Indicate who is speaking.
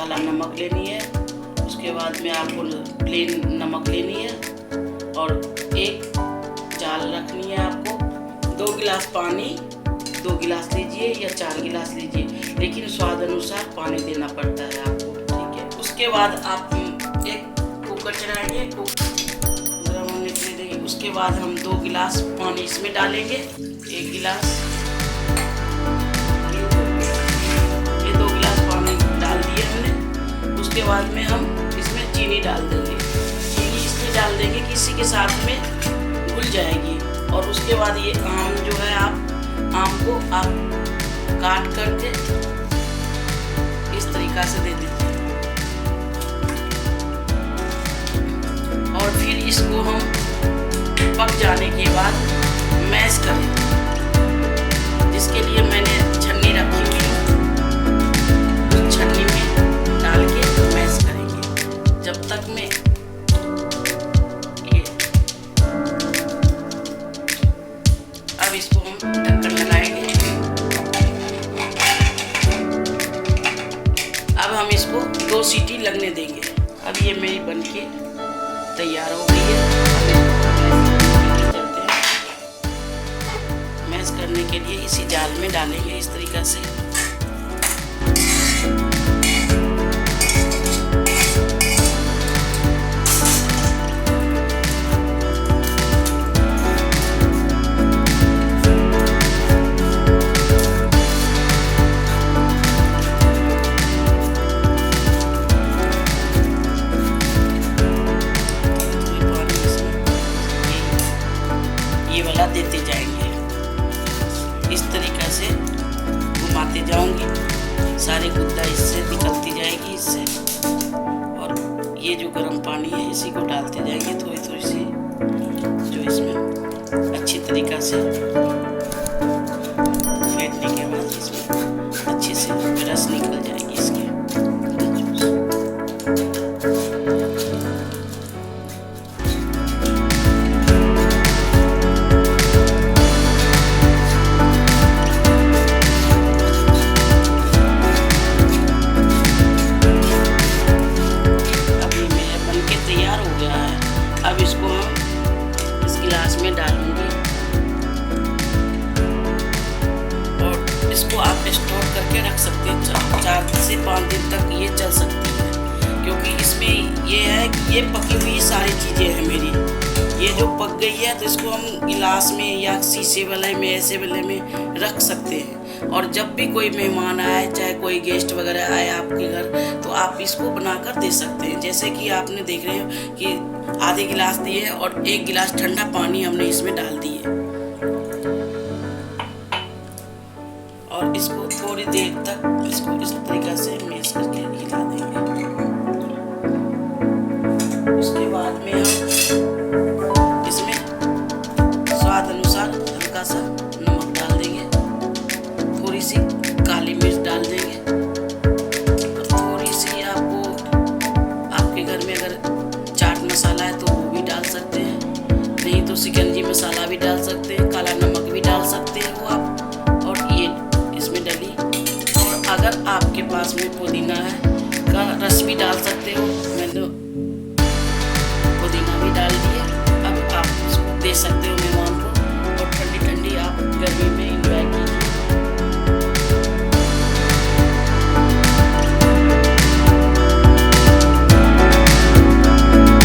Speaker 1: काला नमक लेनी है, उसके बाद में आपको प्लेन नमक लेनी है और एक जाल रखनी है आपको। 2 गिलास पानी, 2 गिलास लीजिए या 4 गिलास लीजिए, लेकिन स्वाद अनुसार पानी देना पड़ता है आपको, ठीक है। उसके बाद आप एक कुकर चढ़ाएंगे, गर्म होने के लिए देंगे। उसके बाद हम 2 गिलास पानी इसमें डालेंगे, 1 गिलास, ये 2 गिलास पानी डाल दिए हमने। उसके बाद में हम इसमें चीनी डाल देंगे, चीनी इसमें डाल देंगे कि इसी के साथ में घुल जाएगी। और उसके बाद ये आम जो है, आम को आप काट करके इस तरीक़ा से दे देते हैं और फिर इसको हम पक जाने के बाद मैश करें, जिसके लिए मैंने छन्नी रखी हुई है, उस छन्नी में डाल के मैश करेंगे जब तक में ये। अब इसको हम ढक्कन लगाएंगे। अब हम इसको 2 सीटी लगने देंगे। अब ये मेरी बनके तैयार हो गई है। चलते हैं, मैश करने के लिए इसी जाल में डालेंगे इस तरीक़ा से। देते जाएंगे इस तरीक़ा से, घुमाते जाऊंगी, सारी गुद्दा इससे निकलती जाएगी इससे। और ये जो गर्म पानी है इसी को डालते जाएंगे थोड़ी थोड़ी सी, जो इसमें अच्छी तरीक़ा से फेंटने के बाद इसमें अच्छे से रस निकल जाएगी इसके। अब इसको हम इस गिलास में डालूंगी और इसको आप स्टोर करके रख सकते हैं, 4 से 5 दिन तक ये चल सकती है, क्योंकि इसमें ये है कि ये पकी हुई सारी चीज़ें हैं मेरी। ये जो पक गई है तो इसको हम गिलास में या शीशे वाले में, ऐसे वाले में रख सकते हैं। और जब भी कोई मेहमान आए, चाहे कोई गेस्ट वगैरह आए आपके घर, तो आप इसको बनाकर दे सकते हैं। जैसे कि आपने देख रहे हो कि आधे गिलास दिए और 1 गिलास ठंडा पानी हमने इसमें डाल दिए और इसको थोड़ी देर तक इसको इस तरीक़ा से मैश करके हिला देंगे। उसके बाद में हम इसमें स्वाद अनुसार हल्का सा नमक डाल देंगे, थोड़ी सी काली मिर्च डाल देंगे, थोड़ी सी आपको आपके घर में अगर चाट मसाला है तो वो भी डाल सकते हैं, नहीं तो शिकंजी मसाला भी डाल सकते हैं, काला नमक भी डाल सकते हैं वो आप, और ये इसमें डली। और अगर आपके पास में पुदीना है का रस भी डाल सकते हो,